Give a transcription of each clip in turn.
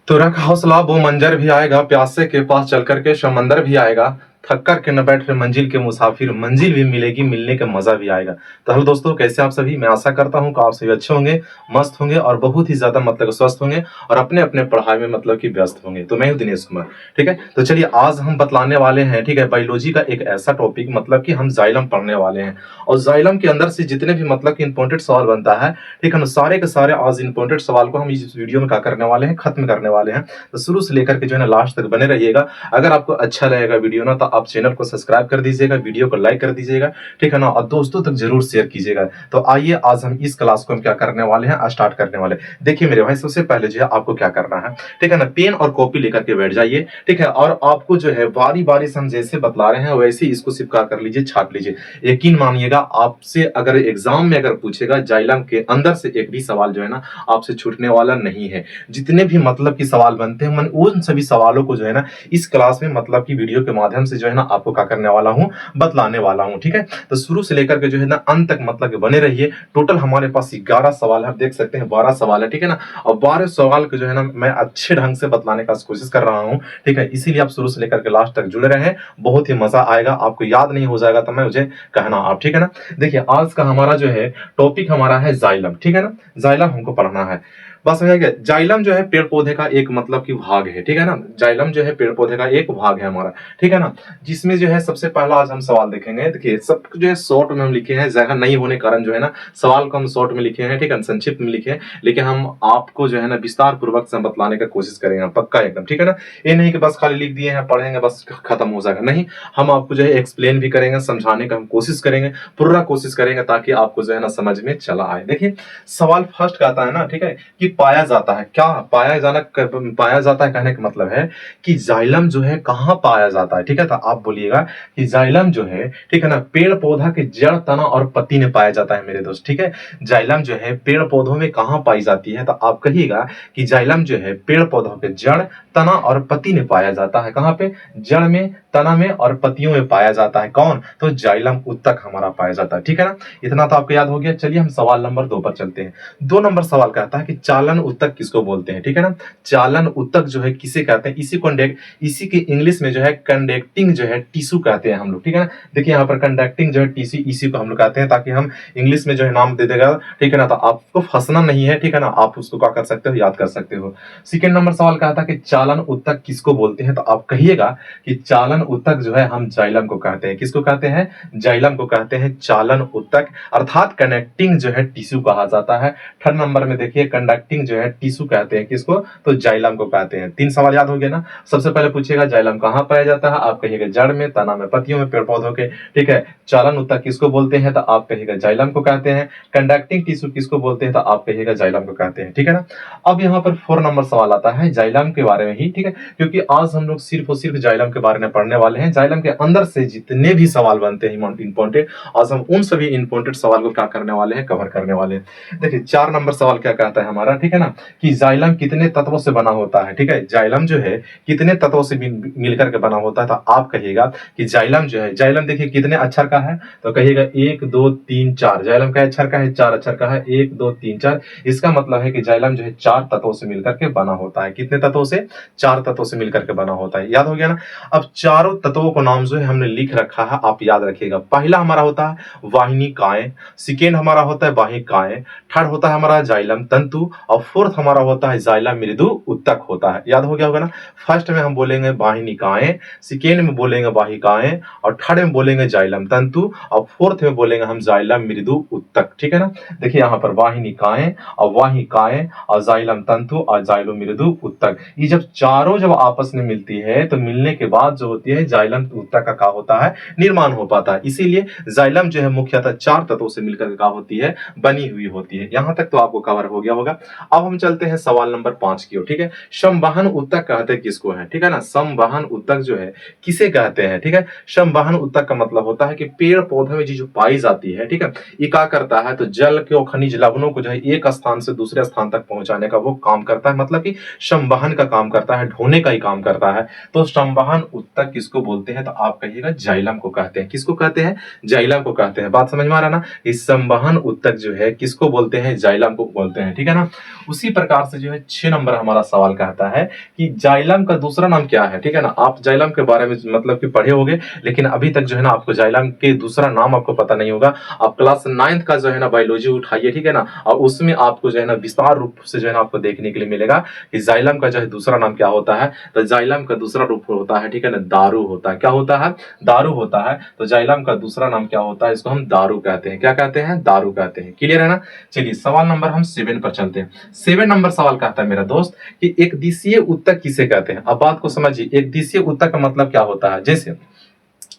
तो रख हौसला वो मंजर भी आएगा, प्यासे के पास चल कर के समंदर भी आएगा, थक कर के न बैठ रहे मंजिल के मुसाफिर, मंजिल भी मिलेगी, मिलने का मजा भी आएगा। तो हेलो दोस्तों, कैसे आप सभी? मैं आशा करता हूं कि आप सभी अच्छे होंगे, मस्त होंगे और बहुत ही ज्यादा मतलब स्वस्थ होंगे और अपने अपने पढ़ाई में मतलब कि व्यस्त होंगे। तो मैं हूं दिनेश कुमार। ठीक है, तो चलिए आज हम बतलाने वाले हैं, ठीक है, बायोलॉजी का एक ऐसा टॉपिक मतलब कि हम जाइलम पढ़ने वाले हैं और जाइलम के अंदर से जितने भी मतलब कि इंपॉर्टेंट सवाल बनता है, ठीक है ना, सारे के सारे आज इंपॉर्टेंट सवाल को हम इस वीडियो में क्या करने वाले हैं, खत्म करने वाले हैं। तो शुरू से लेकर के जो है ना लास्ट तक बने रहिएगा। अगर आपको अच्छा लगेगा वीडियो ना, तो आप चैनल को सब्सक्राइब कर दीजिएगा, वीडियो को लाइक कर दीजिएगा, ठीक है ना, और दोस्तों तक जरूर शेयर कीजिएगा। तो आइए आज हम इस क्लास को हम क्या करने वाले हैं, स्टार्ट करने वाले। देखिए मेरे भाई, सबसे पहले जो है आपको क्या करना है, ठीक है ना, पेन और कॉपी लेकर के बैठ जाइए, ठीक है, और आपको जो है बारी बारी से हम जैसे बतला रहे हैं वैसे ही इसको चिपका कर लीजिए, छाट लीजिए। यकीन मानिएगा, आपसे अगर एग्जाम में अगर पूछेगा जाइलम के अंदर से एक भी सवाल जो है ना आपसे छूटने वाला नहीं है। जितने भी मतलब की सवाल बनते हैं, मैं उन सभी सवालों को जो है ना इस क्लास में मतलब की वीडियो के माध्यम से जो है ना आपको क्या करने वाला हूं, बतलाने वाला हूं। ठीक है, तो शुरू से लेकर के जो है ना अंत तक मतलब बने रहिए। टोटल हमारे पास 11 सवाल है, देख सकते हैं 12 सवाल है, ठीक है ना, और 12 सवाल को जो है ना मैं अच्छे ढंग से बतलाने का कोशिश कर रहा हूं। ठीक है, इसीलिए आप शुरू से लेकर के लास्ट तक जुड़े रहे, बहुत ही मजा आएगा। आपको याद नहीं हो जाएगा तो मैं मुझे कहना आप, ठीक है ना। देखिए आज का हमारा जो है टॉपिक हमारा है जाइलम, ठीक है ना, जाइलम हमको पढ़ना है। बस हो गया। जाइलम जो है पेड़ पौधे का एक मतलब कि भाग है, ठीक है ना, जाइलम जो है पेड़ पौधे का एक भाग है हमारा, ठीक है ना, जिसमें जो है सबसे पहला आज हम सवाल देखेंगे। देखिए सब जो है शॉर्ट में हम लिखे हैं, जगह नहीं होने के कारण जो है ना सवाल को हम शॉर्ट में लिखे हैं, ठीक है, संक्षिप्त में लिखे हैं, लेकिन हम आपको जो है ना विस्तार पूर्वक से बतलाने का कोशिश करेंगे पक्का एकदम, ठीक है ना। ये नहीं कि बस खाली लिख दिए हैं पढ़ेंगे बस खत्म हो जाएगा, नहीं, हम आपको जो है एक्सप्लेन भी करेंगे, समझाने का हम कोशिश करेंगे, पूरा कोशिश करेंगे ताकि आपको जो है ना समझ में चला आए। देखिए सवाल फर्स्ट का आता है ना, ठीक है, कि पाया जाता है, क्या पाया जाता है कहने का मतलब है कि जाइलम जो है कहां पाया जाता है, ठीक है। तो आप बोलिएगा कि जाइलम जो है, ठीक है ना, पेड़ पौधा के जड़, तना और पत्ती में पाया जाता है मेरे दोस्त, ठीक है। जाइलम जो है पेड़ पौधों में कहां पाई जाती है, तो आप कहिएगा कि जाइलम जो है पेड़ पौधों के जड़, तना और पत्ती में पाया जाता है। कहां पे? जड़ में, तना में और पत्तियों में पाया जाता है। कौन? तो जाइलम उत्तक हमारा पाया जाता है, ठीक है ना। इतना तो आपको याद हो गया। चलिए हम सवाल नंबर 2 पर चलते हैं। 2 नंबर सवाल कहता है कि चालन उत्तक किसको बोलते हैं, ठीक है ना। चालन उत्तक जो है किसे कहते हैं, इसी की इंग्लिश में जो है कंडक्टिंग जो है टिश्यू कहते हैं हम लोग, ठीक है ना। देखिए यहाँ पर कंडक्टिंग जो है टिश्यू, इसी को हम लोग कहते हैं, ताकि हम इंग्लिश में जो है नाम दे देगा, ठीक है ना, तो आपको फंसना नहीं है, ठीक है ना, आप उसको क्या कर सकते हो, याद कर सकते हो। सेकेंड नंबर सवाल कहता है कि चालन उत्तक किसको बोलते हैं, तो आप कहिएगा कि चालन उत्तक जो है हम जाइलम को कहते हैं। किसको कहते हैं? जाइलम को कहते हैं चालन उत्तक, अर्थात कनेक्टिंग जो है टिश्यू कहा जाता है। थर्ड नंबर में देखिए कंडक्टिंग जो है टिश्यू कहते हैं किसको, तो जाइलम को कहते हैं। 3 सवाल याद हो गया ना। सबसे पहले पूछेगा जाइलम कहां पाया जाता है, आप कहिएगा जड़ में, तना में, पत्तियों में, पेड़ पौधों के, ठीक है। चालन उत्तक किसको बोलते हैं, तो आप कहिएगा जाइलम को कहते हैं। कंडक्टिंग टिश्यू किसको बोलते हैं, तो आप कहिएगा जाइलम को कहते हैं, ठीक है ना। अब यहाँ पर 4 नंबर सवाल आता है जाइलम के बारे में ही, ठीक है, क्योंकि आज हम लोग सिर्फ और सिर्फ जाइलम के बारे में पढ़ने वाले हैं। जाइलम के अंदर से जितने भी सवाल बनते हैं इंपॉर्टेंट, आज हम उन सभी इंपॉर्टेंट सवाल को क्या करने वाले हैं, कवर करने वाले हैं। देखिए 4 नंबर सवाल क्या कहता है हमारा, ठीक है ना, कि जाइलम कितने तत्वों से बना होता है, ठीक है। जाइलम जो है कितने तत्वों से मिलकर के बना होता है, तो आप कहिएगा कि जाइलम जो है, जाइलम देखिए कितने अक्षर का है, तो कहिएगा 1 2 3 4। जाइलम का अक्षर का है, 4 अक्षर का है, 1 2 3 4। इसका मतलब है कि जाइलम जो है 4 तत्वों से मिलकर के बना होता है। कितने तत्वों से? 4 तत्वों से मिलकर के बना होता है। याद हो गया ना। अब चारों तत्वों को नाम जो है हमने लिख रखा है, आप याद रखिएगा। पहला हमारा होता है वाहिनिकाएं, सेकेंड हमारा होता है वाहिकाएं, थर्ड होता है हमारा जाइलम तंतु, और फोर्थ हमारा होता है जाइलम मृदु उत्तक होता है। याद हो गया होगा ना। फर्स्ट में हम बोलेंगे वाहिनिकाएं, सेकेंड में बोलेंगे वाहिकाएं, और थर्ड में बोलेंगे जाइलम तंतु, और फोर्थ में बोलेंगे हम जाइलम मृदु उत्तक, ठीक है ना। देखिए यहाँ पर वाहिनिकाएं और वाहिकाएं और जाइलम तंतु और जाइलो मृदु उत्तक, ये जब आपस में मिलती है तो मिलने के बाद जो होती है जाइलम उत्तक का क्या होता है, निर्माण हो पाता है। इसीलिए जाइलम जो है मुख्यतः 4 तत्वों से मिलकर क्या होती है, बनी हुई होती है। यहां तक तो आपको कवर हो गया होगा। अब हम चलते हैं सवाल नंबर 5 की ओर, ठीक है। संवहन उत्तक कहते हैं किसको है, ठीक है ना। संवहन उत्तक जो है किसे कहते हैं, ठीक है। संवहन उत्तक का मतलब होता है कि पेड़ पौधे में जो पाई जाती है, ठीक है, ये क्या करता है, तो जल के और खनिज लवणों को जो है एक स्थान से दूसरे स्थान तक पहुंचाने का वो काम करता है, मतलब कि संवहन का काम करता है, ढोने का ही काम करता है। तो संवहन उत्तक किसको बोलते हैं, तो आप कहिएगा जाइलम को कहते हैं। किसको कहते हैं? जाइलम को कहते हैं। बात समझ में आ रहा ना। इस संवहन उत्तक जो है किसको बोलते हैं, जाइलम को बोलते हैं, ठीक है ना। उसी प्रकार से जो है 6 नंबर हमारा सवाल कहता है कि जाइलम का दूसरा नाम क्या है। ठीक है ना, आप जाइलम के बारे में मतलब कि पढ़े होंगे, लेकिन अभी तक जो है ना आपको जाइलम के दूसरा नाम आपको पता नहीं होगा। आप क्लास 9th का जो है ना बायोलॉजी उठाइए, ठीक है ना, और उसमें आपको जो है ना विस्तार रूप से जो है ना आपको देखने के लिए मिलेगा कि जाइलम का जो है दूसरा नाम क्या होता है। तो जाइलम का दूसरा रूप होता है, ठीक है ना, दारू होता है। क्या होता है? दारू होता है। तो जाइलम का दूसरा नाम क्या होता है? इसको हम दारू कहते हैं। क्या कहते हैं? दारू कहते हैं। क्लियर है ना? चलिए सवाल नंबर हम 7 पर चलते हैं। 7 नंबर सवाल कहता है मेरा दोस्त कि एक दिशीय उत्तक किसे कहते हैं। अब बात को समझिए, एक दिशीय उत्तक का मतलब क्या होता है। जैसे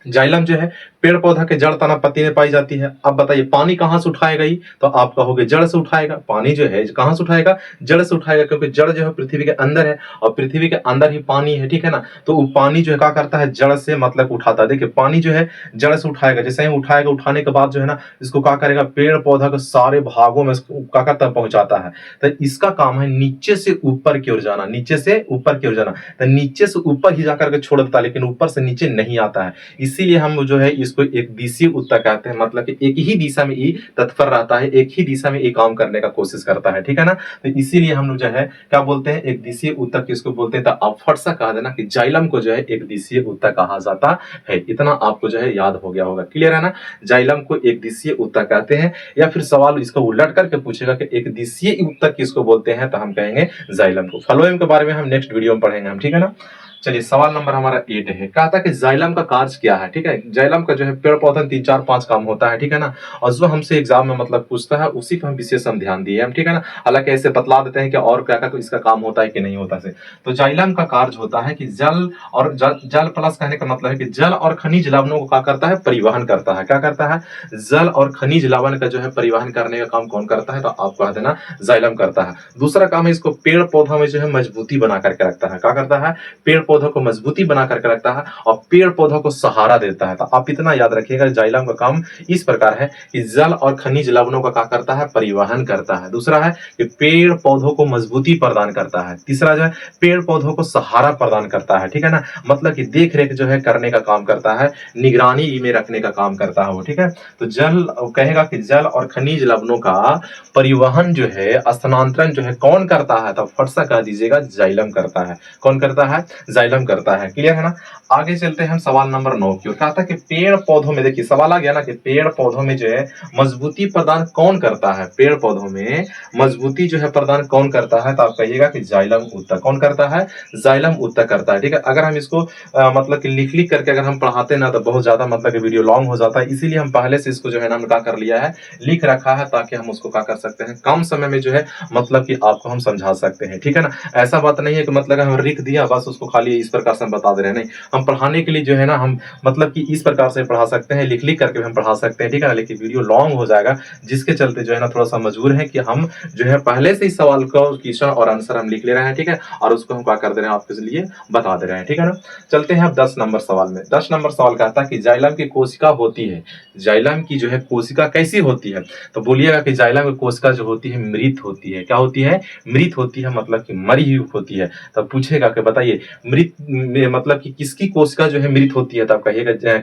जाइलम जो है पेड़ पौधा के जड़ तना पत्ती में पाई जाती है। अब बताइए पानी कहां से उठाएगा ही, तो आप कहोगे जड़ से उठाएगा। पानी जो है कहां से उठाएगा? जड़ से उठाएगा, क्योंकि जड़ जो है पृथ्वी के अंदर है और पृथ्वी के अंदर ही पानी है। ठीक है ना, तो वो पानी जो है क्या करता है? जड़ से मतलब उठाता है। देखिए पानी जो है जड़ से उठाएगा, जैसे ही उठाएगा, उठाने के बाद जो है ना इसको क्या करेगा? पेड़ पौधा के सारे भागों में क्या करता है? पहुंचाता है। तो इसका काम है नीचे से ऊपर की ओर जाना, नीचे से ऊपर की ओर जाना। तो नीचे से ऊपर ही जाकर के छोड़ देता है, लेकिन ऊपर से नीचे नहीं आता है। इसीलिए हम जो है इसको एक दिशीय उत्तक कहते हैं, मतलब कि एक ही दिशा में ये तत्पर रहता है, एक ही दिशा में ये काम करने का कोशिश करता है। ठीक है ना, तो इसीलिए हम लोग जो है क्या बोलते हैं? एक दिशीय उत्तक किसको बोलते हैं? तो आप फट सा कह देना कि जाइलम को जो है एक दिशीय उत्तक कहा जाता है। इतना आपको जो है याद हो गया होगा। क्लियर है ना? जाइलम को एक दिशीय उत्तक कहते हैं। या फिर सवाल इसको उलट करके पूछेगा कि एक दिशीय उत्तक किसको बोलते हैं, तो हम कहेंगे जाइलम को। फ्लोएम के बारे में हम नेक्स्ट वीडियो में पढ़ेंगे हम। ठीक है ना, चलिए सवाल नंबर हमारा 8 है। कहा था कि जाइलम का कार्य क्या है। ठीक है, जाइलम का जो है पेड़ पौधा 3 4 5 काम होता है। ठीक है ना, और जो हमसे एग्जाम में मतलब पूछता है उसी पर हम विशेष हम ध्यान दिए हम। ठीक है ना, हालांकि ऐसे बतला देते हैं कि और क्या क्या इसका काम होता है कि नहीं होता है। तो जाइलम का कार्य होता है कि जल और जल प्लस कहने का मतलब है कि जल और खनिज लवणों को क्या करता है? परिवहन करता है। क्या करता है? जल और खनिज लवण का जो है परिवहन करने का काम कौन करता है? तो आप कह देना जाइलम करता है। दूसरा काम है इसको पेड़ पौधों में जो है मजबूती बना करके रखता है। क्या करता है? पेड़ पौधों को मजबूती बना करके रखता है और पेड़ पौधों को सहारा देता है। तो आप इतना याद रखिएगा, जाइलम का काम इस प्रकार है कि जल और खनिज लवणों का क्या करता है? परिवहन करता है। दूसरा है कि पेड़ पौधों को मजबूती प्रदान करता है। तीसरा जो है पेड़ पौधों को सहारा प्रदान करता है। ठीक है ना, मतलब कि देख रेख जो है करने का काम करता है, निगरानी में रखने का काम करता है वो। ठीक है, तो जल कहेगा कि जल और खनिज लवणों का परिवहन जो है, स्थानांतरण जो है कौन करता है? तो फट सा कह दीजिएगा जाइलम करता है। कौन करता है? जाइलम करता है। क्लियर है ना? आगे चलते हैं हम सवाल नंबर 9 की ओर। कहा था कि पेड़ पौधों में, देखिए सवाल आ गया ना कि पेड़ पौधों में जो है मजबूती प्रदान कौन करता है? पेड़ पौधों में मजबूती जो है प्रदान कौन करता है? तो आप कहिएगा कि जाइलम उत्तक। कौन करता है? जाइलम उत्तक करता है। ठीक है, अगर हम इसको मतलब कि लिख लिख करके अगर हम पढ़ाते ना तो बहुत ज्यादा मतलब कि वीडियो लॉन्ग हो जाता है, इसीलिए हम पहले से इसको जो है ना क्या कर लिया है, लिख रखा है, ताकि हम उसको क्या कर सकते हैं, कम समय में जो है मतलब कि आपको हम समझा सकते हैं। ठीक है ना, ऐसा बात नहीं है कि मतलब हम लिख दिया बस उसको खाली इस प्रकार से हम बता दे रहे हैं, नहीं, हम पढ़ाने के लिए जो है ना हम मतलब कि इस प्रकार से पढ़ा सकते हैं, लिख लिख करके हम पढ़ा सकते हैं। ठीक है ना, लेकिन वीडियो लॉन्ग हो जाएगा, जिसके चलते जो है ना थोड़ा सा मजबूर है कि हम जो है पहले से ही सवाल का क्वेश्चन और आंसर हम लिख ले रहे हैं। ठीक है, और उसको हम क्या कर दे रहे हैं, आपके लिए बता दे रहे हैं। ठीक है ना, चलते हैं अब 10 नंबर सवाल में। 10 नंबर सवाल कहता है कि जाइलम की कोशिका होती है, जाइलम की जो है कोशिका कैसी होती है? तो बोलिएगा कि जाइलम की कोशिका जो होती है मृत होती है। क्या होती है? मृत होती है, मतलब कि मरी हुई होती है। तब पूछेगा कि बताइए मृत मतलब कि किसकी कोशिका जो है मृत होती है? तब कहिएगा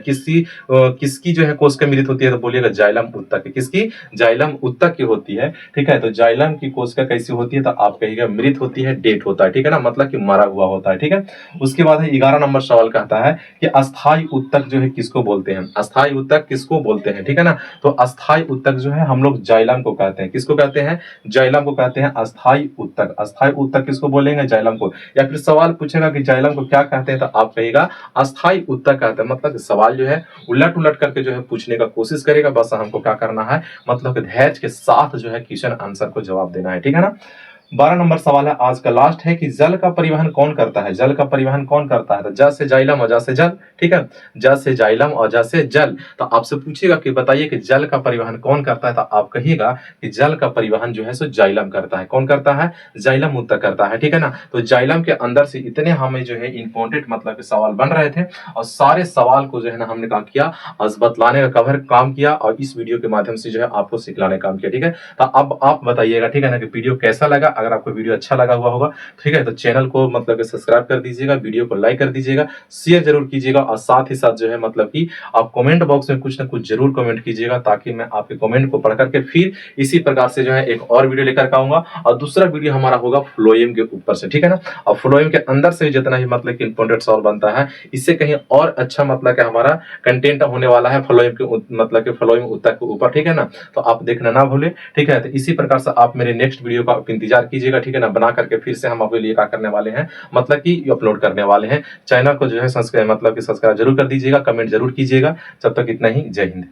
किसकी जो है कोशिका मृत होती है? तो बोलिएगा जाइलम उत्तक की। किसकी? जाइलम उत्तक की होती है। ठीक है, तो जाइलम की कोशिका कैसी होती है? तो आप कहिएगा मृत होती है, डेट होता है। ठीक है ना, मतलब कि मरा हुआ होता है। ठीक है, उसके बाद है 11 नंबर सवाल कहता है कि अस्थायी उत्तक जो है किसको बोलते हैं? अस्थायी उत्तक किसको बोलते हैं? ठीक है ना, तो अस्थायी उत्तक जो है हम लोग जाइलम को कहते हैं। किसको कहते हैं? जाइलम को कहते हैं अस्थायी उत्तक। अस्थायी उत्तक किसको बोलेंगे? जाइलम को। या फिर सवाल पूछेगा कि जाइलम को क्या कहते हैं? तो आप कहिएगा अस्थायी उत्तक कहते हैं। मतलब सवाल जो है उलट उलट करके जो है पूछने का कोशिश करेगा, बस हमको क्या करना है, मतलब कि धैर्य के साथ जो है क्वेश्चन आंसर को जवाब देना है। ठीक है ना, 12 नंबर सवाल है आज का लास्ट है कि जल का परिवहन कौन करता है? जल का परिवहन कौन करता है? तो ज से जाइलम और ज से जल। ठीक है, ज से जाइलम और ज से जल। तो आपसे पूछेगा कि बताइए कि जल का परिवहन कौन करता है? तो आप कहिएगा कि जल का परिवहन जो है सो जाइलम करता है। कौन करता है? जाइलम उत्तक करता है। ठीक है ना, तो जाइलम के अंदर से इतने हमें जो है इंपॉर्टेंट मतलब सवाल बन रहे थे और सारे सवाल को जो है ना हमने क्या किया, आज बतलाने का कवर काम किया और इस वीडियो के माध्यम से जो है आपको सिखलाने का काम किया। ठीक है, तो अब आप बताइएगा ठीक है ना कि वीडियो कैसा लगा। अगर आपको वीडियो अच्छा लगा हुआ होगा, ठीक है, तो चैनल को मतलब कि सब्सक्राइब कर दीजिएगा, वीडियो को लाइक कर दीजिएगा, शेयर जरूर कीजिएगा और साथ ही साथ जो है मतलब कि आप कमेंट बॉक्स में कुछ ना कुछ जरूर कमेंट कीजिएगा, ताकि मैं आपके कमेंट को पढ़ करके फिर इसी प्रकार से जो है एक और वीडियो लेकर आऊंगा। और दूसरा वीडियो हमारा होगा फ्लोएम के ऊपर से, ठीक है ना। और फ्लोएम के अंदर से जितना ही मतलब कि इंपोर्टेंट सवाल बनता है, इससे कहीं और अच्छा मतलब कि हमारा कंटेंट होने वाला है फ्लोएम के मतलब कि फ्लोएम उत्तर के ऊपर, ठीक है ना। तो आप देखना ना भूले, ठीक है। तो इसी प्रकार से आप मेरे नेक्स्ट वीडियो का इंतजार कीजिएगा, ठीक है ना। बना करके फिर से हम आपके लिए क्या करने वाले हैं, मतलब कि अपलोड करने वाले हैं। चैनल को जो है सब्सक्राइब मतलब कि सब्सक्राइब जरूर कर दीजिएगा, कमेंट जरूर कीजिएगा। जब तक इतना ही, जय हिंद।